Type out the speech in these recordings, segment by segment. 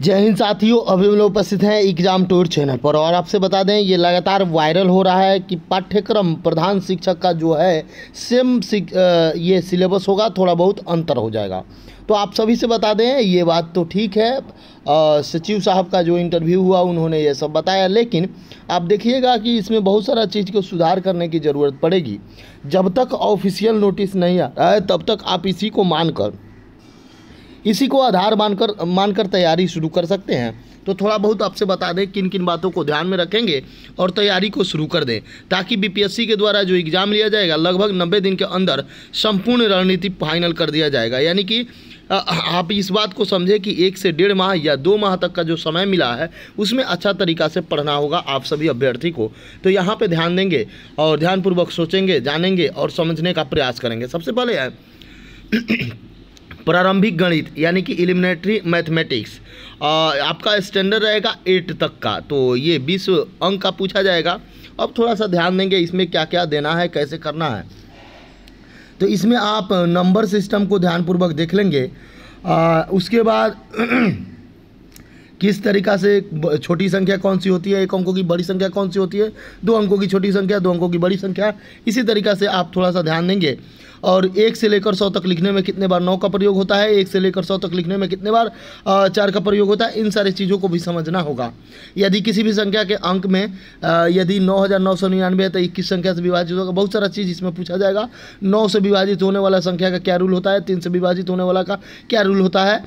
जय हिंद साथियों, अभी हम लोग उपस्थित हैं एग्जाम टूर चैनल पर और आपसे बता दें ये लगातार वायरल हो रहा है कि पाठ्यक्रम प्रधान शिक्षक का जो है ये सिलेबस होगा, थोड़ा बहुत अंतर हो जाएगा। तो आप सभी से बता दें ये बात तो ठीक है, सचिव साहब का जो इंटरव्यू हुआ उन्होंने ये सब बताया, लेकिन आप देखिएगा कि इसमें बहुत सारा चीज़ को सुधार करने की ज़रूरत पड़ेगी। जब तक ऑफिशियल नोटिस नहीं आ रहा है तब तक आप इसी को आधार मानकर तैयारी शुरू कर सकते हैं। तो थोड़ा बहुत आपसे बता दें किन किन बातों को ध्यान में रखेंगे और तैयारी को शुरू कर दें, ताकि बीपीएससी के द्वारा जो एग्ज़ाम लिया जाएगा लगभग 90 दिन के अंदर संपूर्ण रणनीति फाइनल कर दिया जाएगा। यानी कि आप इस बात को समझें कि 1 से 1.5 माह या 2 माह तक का जो समय मिला है उसमें अच्छा तरीक़ा से पढ़ना होगा आप सभी अभ्यर्थी को। तो यहाँ पे ध्यान देंगे और ध्यानपूर्वक सोचेंगे, जानेंगे और समझने का प्रयास करेंगे। सबसे पहले है प्रारंभिक गणित यानी कि एलिमेंट्री मैथमेटिक्स, आपका स्टैंडर्ड रहेगा 8 तक का, तो ये 20 अंक का पूछा जाएगा। अब थोड़ा सा ध्यान देंगे इसमें क्या क्या देना है, कैसे करना है। तो इसमें आप नंबर सिस्टम को ध्यानपूर्वक देख लेंगे। उसके बाद किस तरीक़ा से छोटी संख्या कौन सी होती है, 1 अंकों की बड़ी संख्या कौन सी होती है, 2 अंकों की छोटी संख्या, 2 अंकों की बड़ी संख्या, इसी तरीक़ा से आप थोड़ा सा ध्यान देंगे। और 1 से लेकर 100 तक लिखने में कितने बार 9 का प्रयोग होता है, 1 से लेकर 100 तक लिखने में कितने बार 4 का प्रयोग होता है, इन सारी चीज़ों को भी समझना होगा। यदि किसी भी संख्या के अंक में यदि 9999 है तो 21 संख्या से विभाजित होगा। बहुत सारा चीज़ इसमें पूछा जाएगा। 9 से विभाजित होने वाला संख्या का क्या रूल होता है, 3 से विभाजित होने वाला का क्या रूल होता है,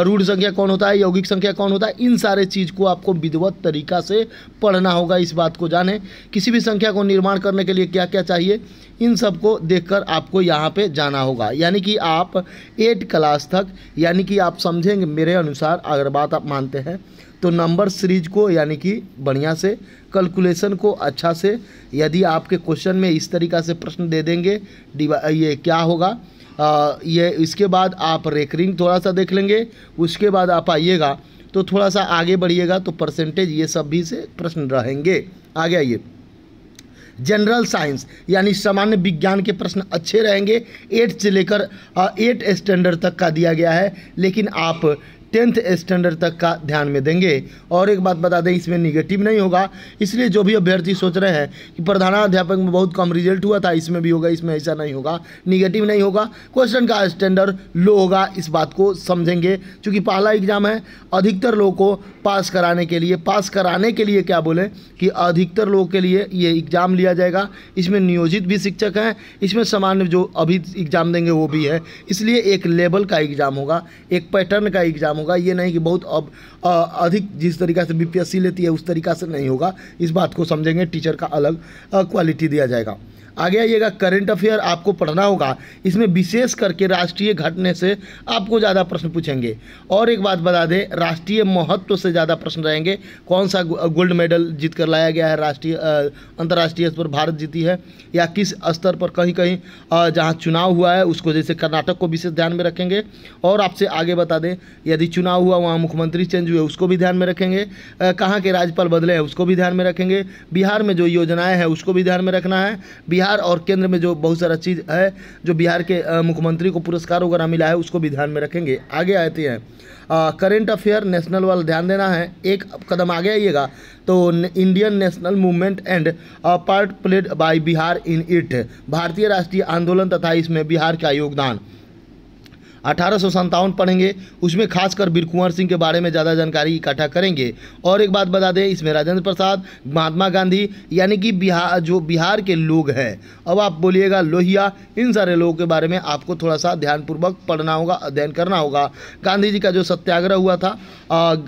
रूढ़ संख्या कौन होता है, यौगिक संख्या कौन होता है, इन सारे चीज़ को आपको विधिवत तरीक़ा से पढ़ना होगा। इस बात को जानें किसी भी संख्या को निर्माण करने के लिए क्या क्या चाहिए, इन सब को देखकर आपको यहाँ पे जाना होगा। यानी कि आप 8 क्लास तक, यानी कि आप समझेंगे मेरे अनुसार, अगर बात आप मानते हैं तो नंबर सीरीज को यानी कि बढ़िया से, कैलकुलेशन को अच्छा से, यदि आपके क्वेश्चन में इस तरीक़ा से प्रश्न दे देंगे ये क्या होगा, ये इसके बाद आप रेकरिंग थोड़ा सा देख लेंगे। उसके बाद आप आइएगा तो थोड़ा सा आगे बढ़िएगा तो परसेंटेज ये सब भी से प्रश्न रहेंगे। आगे आइए, जनरल साइंस यानी सामान्य विज्ञान के प्रश्न अच्छे रहेंगे। 8 से लेकर 8 स्टैंडर्ड तक का दिया गया है, लेकिन आप 10th स्टैंडर्ड तक का ध्यान में देंगे। और एक बात बता दें, इसमें निगेटिव नहीं होगा, इसलिए जो भी अभ्यर्थी सोच रहे हैं कि प्रधानाध्यापक में बहुत कम रिजल्ट हुआ था इसमें भी होगा, इसमें ऐसा नहीं होगा, निगेटिव नहीं होगा। क्वेश्चन का स्टैंडर्ड लो होगा, इस बात को समझेंगे। चूँकि पहला एग्जाम है, अधिकतर लोगों को पास कराने के लिए क्या बोले कि अधिकतर लोगों के लिए ये एग्ज़ाम लिया जाएगा। इसमें नियोजित भी शिक्षक हैं, इसमें सामान्य जो अभी एग्ज़ाम देंगे वो भी है, इसलिए एक लेवल का एग्ज़ाम होगा, एक पैटर्न का एग्ज़ाम होगा। ये नहीं कि बहुत अधिक जिस तरीक़ा से बीपीएससी लेती है उस तरीक़ा से नहीं होगा। इस बात को समझेंगे, टीचर का अलग क्वालिटी दिया जाएगा। आगे आइएगा, करंट अफेयर आपको पढ़ना होगा। इसमें विशेष करके राष्ट्रीय घटने से आपको ज़्यादा प्रश्न पूछेंगे। और एक बात बता दें, राष्ट्रीय महत्व से ज़्यादा प्रश्न रहेंगे। कौन सा गोल्ड मेडल जीत कर लाया गया है, राष्ट्रीय अंतर्राष्ट्रीय स्तर पर भारत जीती है, या किस स्तर पर कहीं कहीं जहाँ चुनाव हुआ है उसको, जैसे कर्नाटक को विशेष ध्यान में रखेंगे। और आपसे आगे बता दें, यदि चुनाव हुआ वहाँ मुख्यमंत्री चेंज हुए उसको भी ध्यान में रखेंगे, कहाँ के राज्यपाल बदले हैं उसको भी ध्यान में रखेंगे, बिहार में जो योजनाएँ हैं उसको भी ध्यान में रखना है, बिहार और केंद्र में जो बहुत सारा चीज़ है, जो बिहार के मुख्यमंत्री को पुरस्कार वगैरह मिला है उसको भी ध्यान में रखेंगे। आगे आते हैं करेंट अफेयर नेशनल वाला ध्यान देना है। एक कदम आगे आइएगा तो Indian national movement and part played by Bihar in it, भारतीय राष्ट्रीय आंदोलन तथा इसमें बिहार का योगदान। 1857 पढ़ेंगे, उसमें खासकर वीर कुंवर सिंह के बारे में ज़्यादा जानकारी इकट्ठा करेंगे। और एक बात बता दें, इसमें राजेंद्र प्रसाद, महात्मा गांधी, यानी कि बिहार के लोग हैं, अब आप बोलिएगा लोहिया, इन सारे लोगों के बारे में आपको थोड़ा सा ध्यानपूर्वक पढ़ना होगा, अध्ययन करना होगा। गांधी जी का जो सत्याग्रह हुआ था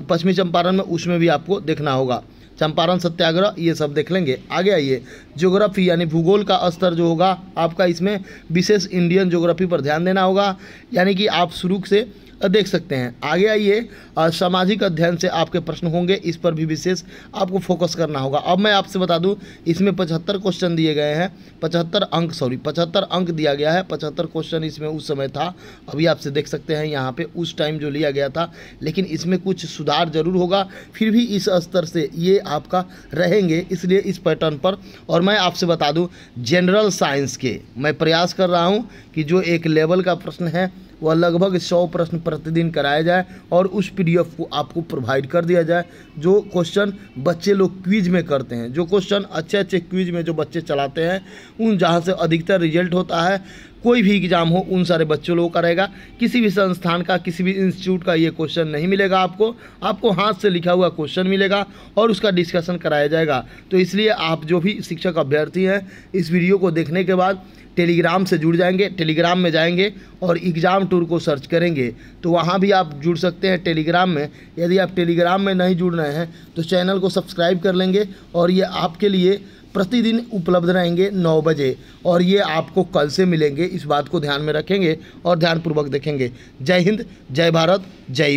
पश्चिमी चंपारण में, उसमें भी आपको देखना होगा, चंपारण सत्याग्रह, ये सब देख लेंगे। आगे आइए, ज्योग्राफी यानी भूगोल का स्तर जो होगा आपका, इसमें विशेष इंडियन ज्योग्राफी पर ध्यान देना होगा, यानी कि आप शुरू से देख सकते हैं। आगे आइए, सामाजिक अध्ययन से आपके प्रश्न होंगे, इस पर भी विशेष आपको फोकस करना होगा। अब मैं आपसे बता दूं, इसमें 75 क्वेश्चन दिए गए हैं, 75 अंक दिया गया है। 75 क्वेश्चन इसमें उस समय था, अभी आपसे देख सकते हैं यहाँ पे उस टाइम जो लिया गया था, लेकिन इसमें कुछ सुधार जरूर होगा, फिर भी इस स्तर से ये आपका रहेंगे, इसलिए इस पैटर्न पर। और मैं आपसे बता दूँ, जनरल साइंस के मैं प्रयास कर रहा हूँ कि जो एक लेवल का प्रश्न है वह लगभग 100 प्रश्न प्रतिदिन कराया जाए और उस PDF को आपको प्रोवाइड कर दिया जाए। जो क्वेश्चन बच्चे लोग क्विज में करते हैं, जो क्वेश्चन अच्छे अच्छे क्विज में जो बच्चे चलाते हैं, उन जहाँ से अधिकतर रिजल्ट होता है, कोई भी एग्ज़ाम हो उन सारे बच्चों लोगों का रहेगा। किसी भी संस्थान का, किसी भी इंस्टीट्यूट का ये क्वेश्चन नहीं मिलेगा आपको हाथ से लिखा हुआ क्वेश्चन मिलेगा और उसका डिस्कशन कराया जाएगा। तो इसलिए आप जो भी शिक्षक अभ्यर्थी हैं, इस वीडियो को देखने के बाद टेलीग्राम से जुड़ जाएंगे, टेलीग्राम में जाएंगे और एग्ज़ाम टूर को सर्च करेंगे तो वहाँ भी आप जुड़ सकते हैं टेलीग्राम में। यदि आप टेलीग्राम में नहीं जुड़ रहे हैं तो चैनल को सब्सक्राइब कर लेंगे और ये आपके लिए प्रतिदिन उपलब्ध रहेंगे 9 बजे और ये आपको कल से मिलेंगे। इस बात को ध्यान में रखेंगे और ध्यानपूर्वक देखेंगे। जय हिंद, जय भारत, जय